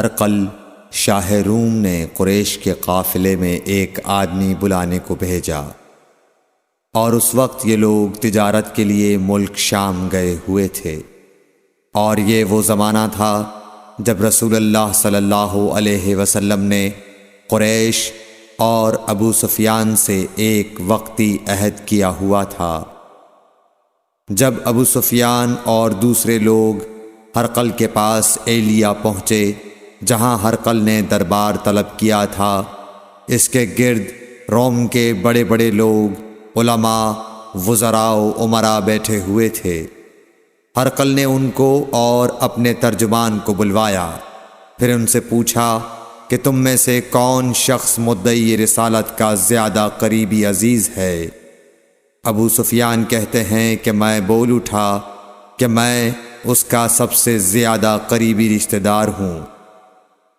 ہرقل شاہ روم نے قریش کے قافلے میں ایک آدمی بلانے کو بھیجا، اور اس وقت یہ لوگ تجارت کے لیے ملک شام گئے ہوئے تھے، اور یہ وہ زمانہ تھا جب رسول اللہ صلی اللہ علیہ وسلم نے قریش اور ابو سفیان سے ایک وقتی عہد کیا ہوا تھا۔ جب ابو سفیان اور دوسرے لوگ ہرقل کے پاس ایلیا پہنچے جہاں ہرقل نے دربار طلب کیا تھا، اس کے گرد روم کے بڑے بڑے لوگ، علماء، وزراء و امراء بیٹھے ہوئے تھے۔ ہرقل نے ان کو اور اپنے ترجمان کو بلوایا، پھر ان سے پوچھا کہ تم میں سے کون شخص مدعی رسالت کا زیادہ قریبی عزیز ہے؟ ابو سفیان کہتے ہیں کہ میں بول اٹھا کہ میں اس کا سب سے زیادہ قریبی رشتہ دار ہوں۔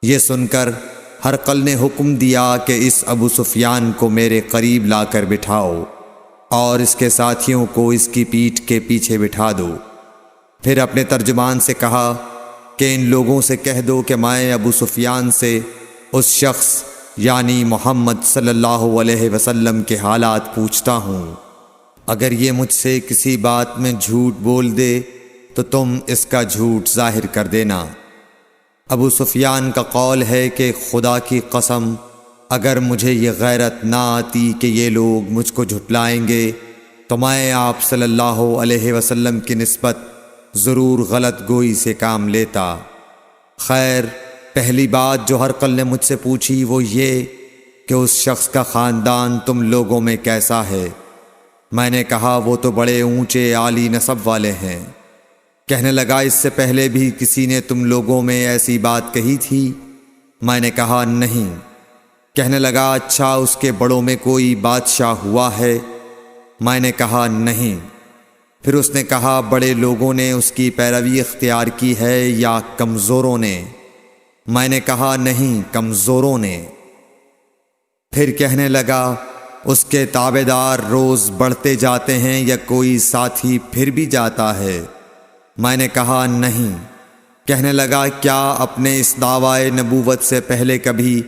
یہ سن کر ہرقل نے حکم دیا کہ اس ابو سفیان کو میرے قریب لا کر بٹھاؤ اور اس کے ساتھیوں کو اس کی پیٹھ کے پیچھے بٹھا دو۔ پھر اپنے ترجمان سے کہا کہ ان لوگوں سے کہہ دو کہ میں ابو سفیان سے اس شخص یعنی محمد صلی اللہ علیہ وسلم کے حالات پوچھتا ہوں، اگر یہ مجھ سے کسی بات میں جھوٹ بول دے تو تم اس کا جھوٹ ظاہر کر دینا۔ ابو سفیان کا قول ہے کہ خدا کی قسم اگر مجھے یہ غیرت نہ آتی کہ یہ لوگ مجھ کو جھٹلائیں گے تو میں آپ صلی اللہ علیہ وسلم کی نسبت ضرور غلط گوئی سے کام لیتا۔ خیر، پہلی بات جو ہرقل نے مجھ سے پوچھی وہ یہ کہ اس شخص کا خاندان تم لوگوں میں کیسا ہے؟ میں نے کہا وہ تو بڑے اونچے عالی نسب والے ہیں۔ کہنے لگا اس سے پہلے بھی کسی نے تم لوگوں میں ایسی بات کہی تھی؟ میں نے کہا نہیں۔ کہنے لگا اچھا اس کے بڑوں میں کوئی بادشاہ ہوا ہے؟ میں نے کہا نہیں۔ پھر اس نے کہا بڑے لوگوں نے اس کی پیروی اختیار کی ہے یا کمزوروں نے؟ میں نے کہا نہیں، کمزوروں نے۔ پھر کہنے لگا اس کے تابعدار روز بڑھتے جاتے ہیں یا کوئی ساتھی پھر بھی جاتا ہے؟ میں نے کہا نہیں۔ کہنے لگا کیا اپنے اس دعوی نبوت سے پہلے کبھی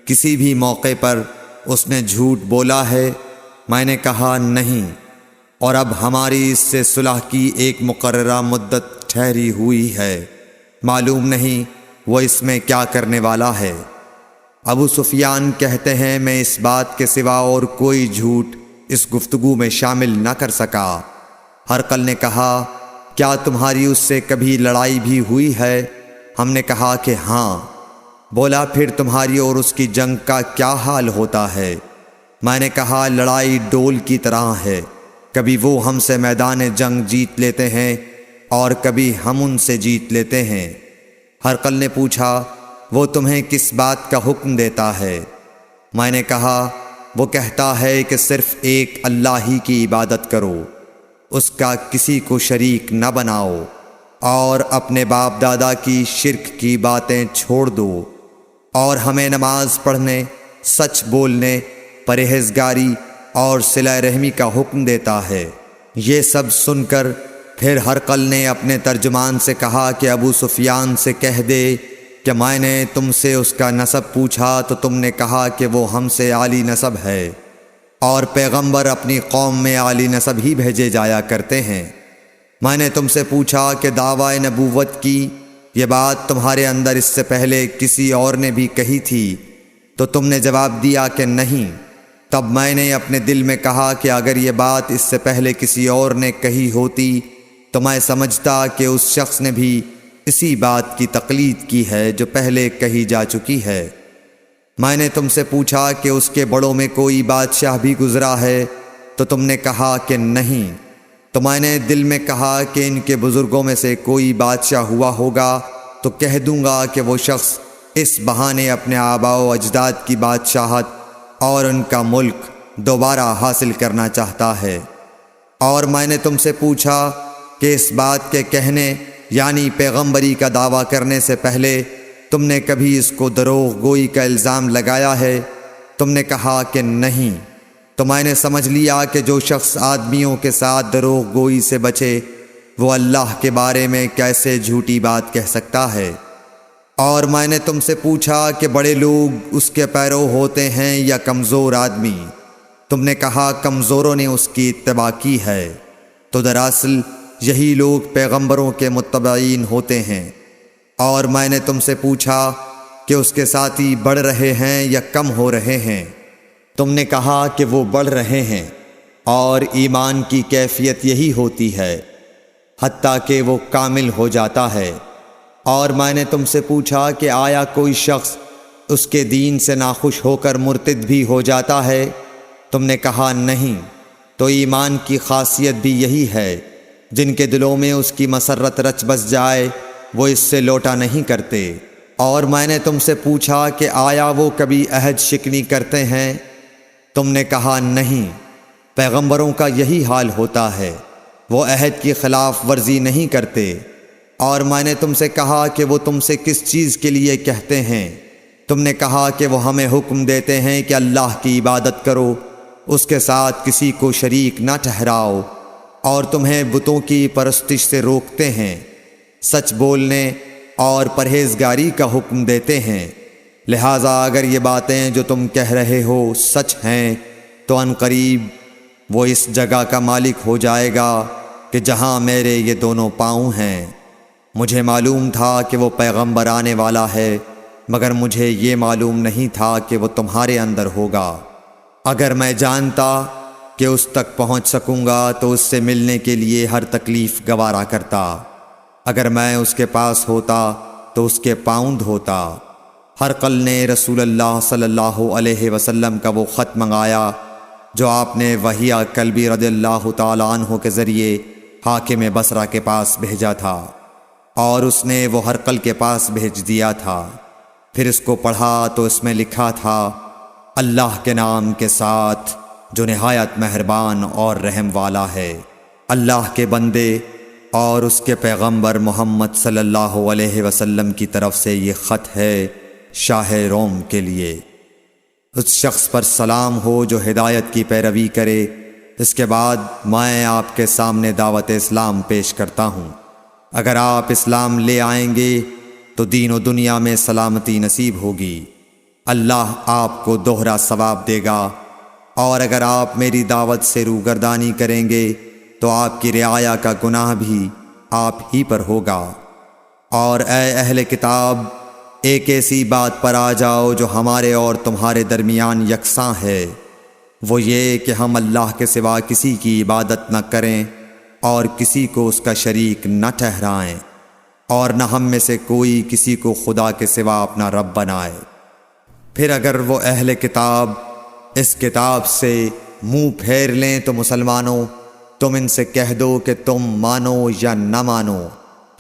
کسی بھی موقع پر اس نے جھوٹ بولا ہے؟ میں نے کہا نہیں، اور اب ہماری اس سے صلح کی ایک مقررہ مدت ٹھہری ہوئی ہے، معلوم نہیں وہ اس میں کیا کرنے والا ہے۔ ابو سفیان کہتے ہیں میں اس بات کے سوا اور کوئی جھوٹ اس گفتگو میں شامل نہ کر سکا۔ ہرقل نے کہا کیا تمہاری اس سے کبھی لڑائی بھی ہوئی ہے؟ ہم نے کہا کہ ہاں۔ بولا پھر تمہاری اور اس کی جنگ کا کیا حال ہوتا ہے؟ میں نے کہا لڑائی ڈول کی طرح ہے، کبھی وہ ہم سے میدان جنگ جیت لیتے ہیں اور کبھی ہم ان سے جیت لیتے ہیں۔ ہرقل نے پوچھا وہ تمہیں کس بات کا حکم دیتا ہے؟ میں نے کہا وہ کہتا ہے کہ صرف ایک اللہ ہی کی عبادت کرو، اس کا کسی کو شریک نہ بناؤ، اور اپنے باپ دادا کی شرک کی باتیں چھوڑ دو، اور ہمیں نماز پڑھنے، سچ بولنے، پرہیزگاری اور صلہ رحمی کا حکم دیتا ہے۔ یہ سب سن کر پھر ہرقل نے اپنے ترجمان سے کہا کہ ابو سفیان سے کہہ دے کہ میں نے تم سے اس کا نسب پوچھا تو تم نے کہا کہ وہ ہم سے عالی نسب ہے، اور پیغمبر اپنی قوم میں عالی نسب ہی بھیجے جایا کرتے ہیں۔ میں نے تم سے پوچھا کہ دعوی نبوت کی یہ بات تمہارے اندر اس سے پہلے کسی اور نے بھی کہی تھی؟ تو تم نے جواب دیا کہ نہیں۔ تب میں نے اپنے دل میں کہا کہ اگر یہ بات اس سے پہلے کسی اور نے کہی ہوتی تو میں سمجھتا کہ اس شخص نے بھی اسی بات کی تقلید کی ہے جو پہلے کہی جا چکی ہے۔ میں نے تم سے پوچھا کہ اس کے بڑوں میں کوئی بادشاہ بھی گزرا ہے؟ تو تم نے کہا کہ نہیں۔ تو میں نے دل میں کہا کہ ان کے بزرگوں میں سے کوئی بادشاہ ہوا ہوگا تو کہہ دوں گا کہ وہ شخص اس بہانے اپنے آباء و اجداد کی بادشاہت اور ان کا ملک دوبارہ حاصل کرنا چاہتا ہے۔ اور میں نے تم سے پوچھا کہ اس بات کے کہنے یعنی پیغمبری کا دعویٰ کرنے سے پہلے تم نے کبھی اس کو دروغ گوئی کا الزام لگایا ہے؟ تم نے کہا کہ نہیں۔ تو میں نے سمجھ لیا کہ جو شخص آدمیوں کے ساتھ دروغ گوئی سے بچے وہ اللہ کے بارے میں کیسے جھوٹی بات کہہ سکتا ہے۔ اور میں نے تم سے پوچھا کہ بڑے لوگ اس کے پیرو ہوتے ہیں یا کمزور آدمی؟ تم نے کہا کمزوروں نے اس کی اتباع کی ہے۔ تو دراصل یہی لوگ پیغمبروں کے متبعین ہوتے ہیں۔ اور میں نے تم سے پوچھا کہ اس کے ساتھی بڑھ رہے ہیں یا کم ہو رہے ہیں؟ تم نے کہا کہ وہ بڑھ رہے ہیں، اور ایمان کی کیفیت یہی ہوتی ہے حتیٰ کہ وہ کامل ہو جاتا ہے۔ اور میں نے تم سے پوچھا کہ آیا کوئی شخص اس کے دین سے ناخوش ہو کر مرتد بھی ہو جاتا ہے؟ تم نے کہا نہیں۔ تو ایمان کی خاصیت بھی یہی ہے، جن کے دلوں میں اس کی مسرت رچ بس جائے وہ اس سے لوٹا نہیں کرتے۔ اور میں نے تم سے پوچھا کہ آیا وہ کبھی عہد شکنی کرتے ہیں؟ تم نے کہا نہیں۔ پیغمبروں کا یہی حال ہوتا ہے، وہ عہد کی خلاف ورزی نہیں کرتے۔ اور میں نے تم سے کہا کہ وہ تم سے کس چیز کے لیے کہتے ہیں؟ تم نے کہا کہ وہ ہمیں حکم دیتے ہیں کہ اللہ کی عبادت کرو، اس کے ساتھ کسی کو شریک نہ ٹھہراؤ، اور تمہیں بتوں کی پرستش سے روکتے ہیں، سچ بولنے اور پرہیزگاری کا حکم دیتے ہیں۔ لہٰذا اگر یہ باتیں جو تم کہہ رہے ہو سچ ہیں تو ان قریب وہ اس جگہ کا مالک ہو جائے گا کہ جہاں میرے یہ دونوں پاؤں ہیں۔ مجھے معلوم تھا کہ وہ پیغمبر آنے والا ہے، مگر مجھے یہ معلوم نہیں تھا کہ وہ تمہارے اندر ہوگا۔ اگر میں جانتا کہ اس تک پہنچ سکوں گا تو اس سے ملنے کے لیے ہر تکلیف گوارا کرتا۔ اگر میں اس کے پاس ہوتا تو اس کے پاؤں دھوتا۔ ہرقل نے رسول اللہ صلی اللہ علیہ وسلم کا وہ خط منگایا جو آپ نے وحیہ کلبی رضی اللہ تعالیٰ عنہ کے ذریعے حاکم بصرہ کے پاس بھیجا تھا، اور اس نے وہ ہرقل کے پاس بھیج دیا تھا۔ پھر اس کو پڑھا تو اس میں لکھا تھا، اللہ کے نام کے ساتھ جو نہایت مہربان اور رحم والا ہے۔ اللہ کے بندے اور اس کے پیغمبر محمد صلی اللہ علیہ وسلم کی طرف سے یہ خط ہے شاہ روم کے لیے۔ اس شخص پر سلام ہو جو ہدایت کی پیروی کرے۔ اس کے بعد میں آپ کے سامنے دعوت اسلام پیش کرتا ہوں۔ اگر آپ اسلام لے آئیں گے تو دین و دنیا میں سلامتی نصیب ہوگی، اللہ آپ کو دوہرا ثواب دے گا۔ اور اگر آپ میری دعوت سے روگردانی کریں گے تو آپ کی رعایا کا گناہ بھی آپ ہی پر ہوگا۔ اور اے اہل کتاب، ایک ایسی بات پر آ جاؤ جو ہمارے اور تمہارے درمیان یکساں ہے، وہ یہ کہ ہم اللہ کے سوا کسی کی عبادت نہ کریں اور کسی کو اس کا شریک نہ ٹھہرائیں، اور نہ ہم میں سے کوئی کسی کو خدا کے سوا اپنا رب بنائے۔ پھر اگر وہ اہل کتاب اس کتاب سے منہ پھیر لیں تو مسلمانوں، تم ان سے کہہ دو کہ تم مانو یا نہ مانو،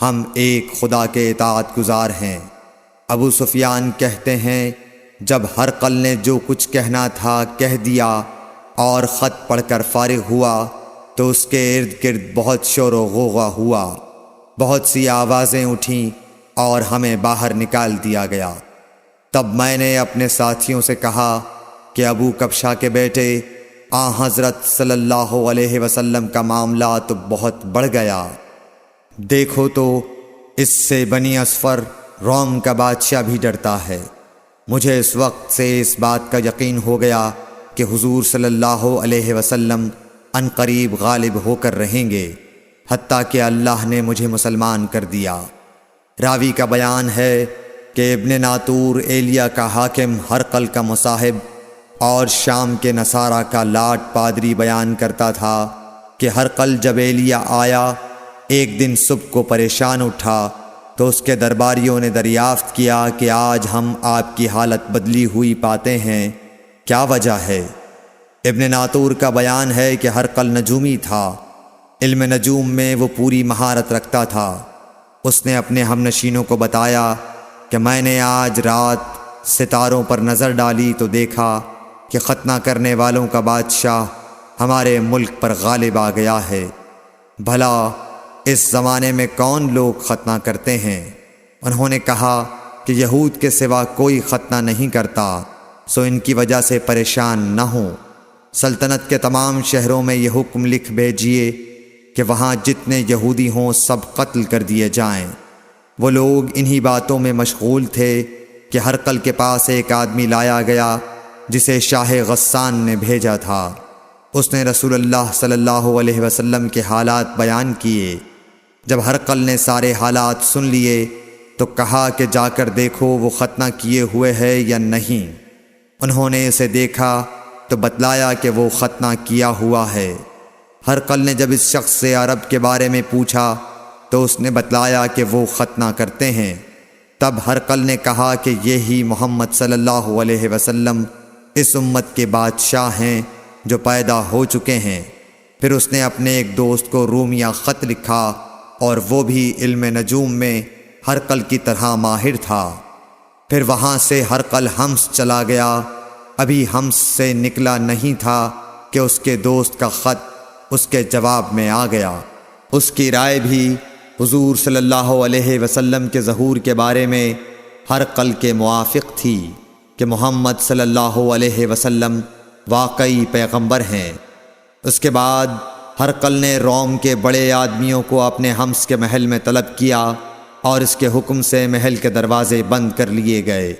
ہم ایک خدا کے اطاعت گزار ہیں۔ ابو سفیان کہتے ہیں، جب ہرقل نے جو کچھ کہنا تھا کہہ دیا اور خط پڑھ کر فارغ ہوا تو اس کے ارد گرد بہت شور و غوغا ہوا، بہت سی آوازیں اٹھیں اور ہمیں باہر نکال دیا گیا۔ تب میں نے اپنے ساتھیوں سے کہا کہ ابو کبشہ کے بیٹے حضرت صلی اللہ علیہ وسلم کا معاملہ تو بہت بڑھ گیا۔ دیکھو تو اس سے بنی اصفر روم کا بادشاہ بھی ڈرتا ہے۔ مجھے اس وقت سے اس بات کا یقین ہو گیا کہ حضور صلی اللہ علیہ وسلم ان قریب غالب ہو کر رہیں گے، حتیٰ کہ اللہ نے مجھے مسلمان کر دیا۔ راوی کا بیان ہے کہ ابن ناطور ایلیا کا حاکم ہرقل کا مصاحب اور شام کے نصارہ کا لاٹ پادری بیان کرتا تھا کہ ہرقل جب ایلیا آیا ایک دن صبح کو پریشان اٹھا تو اس کے درباریوں نے دریافت کیا کہ آج ہم آپ کی حالت بدلی ہوئی پاتے ہیں، کیا وجہ ہے؟ ابن ناطور کا بیان ہے کہ ہرقل نجومی تھا، علم نجوم میں وہ پوری مہارت رکھتا تھا۔ اس نے اپنے ہم نشینوں کو بتایا کہ میں نے آج رات ستاروں پر نظر ڈالی تو دیکھا کہ ختنہ کرنے والوں کا بادشاہ ہمارے ملک پر غالب آ گیا ہے۔ بھلا اس زمانے میں کون لوگ ختنہ کرتے ہیں؟ انہوں نے کہا کہ یہود کے سوا کوئی ختنہ نہیں کرتا، سو ان کی وجہ سے پریشان نہ ہوں۔ سلطنت کے تمام شہروں میں یہ حکم لکھ بھیجیے کہ وہاں جتنے یہودی ہوں سب قتل کر دیے جائیں۔ وہ لوگ انہی باتوں میں مشغول تھے کہ ہرقل کے پاس ایک آدمی لایا گیا جسے شاہ غسان نے بھیجا تھا۔ اس نے رسول اللہ صلی اللہ علیہ وسلم کے حالات بیان کیے۔ جب ہرقل نے سارے حالات سن لیے تو کہا کہ جا کر دیکھو وہ ختنہ کیے ہوئے ہے یا نہیں۔ انہوں نے اسے دیکھا تو بتلایا کہ وہ ختنہ کیا ہوا ہے۔ ہرقل نے جب اس شخص سے عرب کے بارے میں پوچھا تو اس نے بتلایا کہ وہ ختنہ کرتے ہیں۔ تب ہرقل نے کہا کہ یہی محمد صلی اللہ علیہ وسلم اس امت کے بادشاہ ہیں جو پیدا ہو چکے ہیں۔ پھر اس نے اپنے ایک دوست کو رومیہ خط لکھا اور وہ بھی علم نجوم میں ہرقل کی طرح ماہر تھا۔ پھر وہاں سے ہرقل حمص چلا گیا۔ ابھی حمص سے نکلا نہیں تھا کہ اس کے دوست کا خط اس کے جواب میں آ گیا۔ اس کی رائے بھی حضور صلی اللہ علیہ وسلم کے ظہور کے بارے میں ہرقل کے موافق تھی کہ محمد صلی اللہ علیہ وسلم واقعی پیغمبر ہیں۔ اس کے بعد ہرقل نے روم کے بڑے آدمیوں کو اپنے حمص کے محل میں طلب کیا اور اس کے حکم سے محل کے دروازے بند کر لیے گئے۔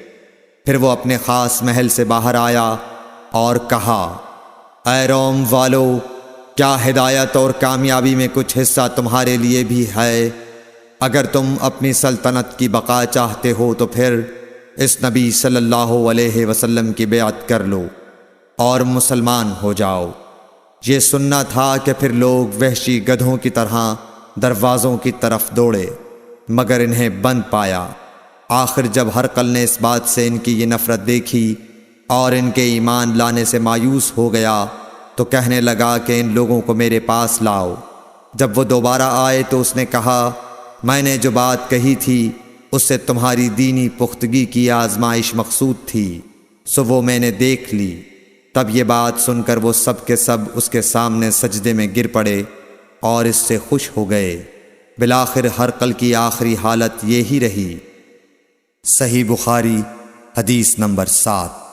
پھر وہ اپنے خاص محل سے باہر آیا اور کہا، اے روم والو، کیا ہدایت اور کامیابی میں کچھ حصہ تمہارے لیے بھی ہے؟ اگر تم اپنی سلطنت کی بقا چاہتے ہو تو پھر اس نبی صلی اللہ علیہ وسلم کی بیعت کر لو اور مسلمان ہو جاؤ۔ یہ سننا تھا کہ پھر لوگ وحشی گدھوں کی طرح دروازوں کی طرف دوڑے، مگر انہیں بند پایا۔ آخر جب ہرقل نے اس بات سے ان کی یہ نفرت دیکھی اور ان کے ایمان لانے سے مایوس ہو گیا تو کہنے لگا کہ ان لوگوں کو میرے پاس لاؤ۔ جب وہ دوبارہ آئے تو اس نے کہا، میں نے جو بات کہی تھی اس سے تمہاری دینی پختگی کی آزمائش مقصود تھی، سو وہ میں نے دیکھ لی۔ تب یہ بات سن کر وہ سب کے سب اس کے سامنے سجدے میں گر پڑے اور اس سے خوش ہو گئے۔ بالآخر ہرقل کی آخری حالت یہی رہی۔ صحیح بخاری حدیث نمبر 7۔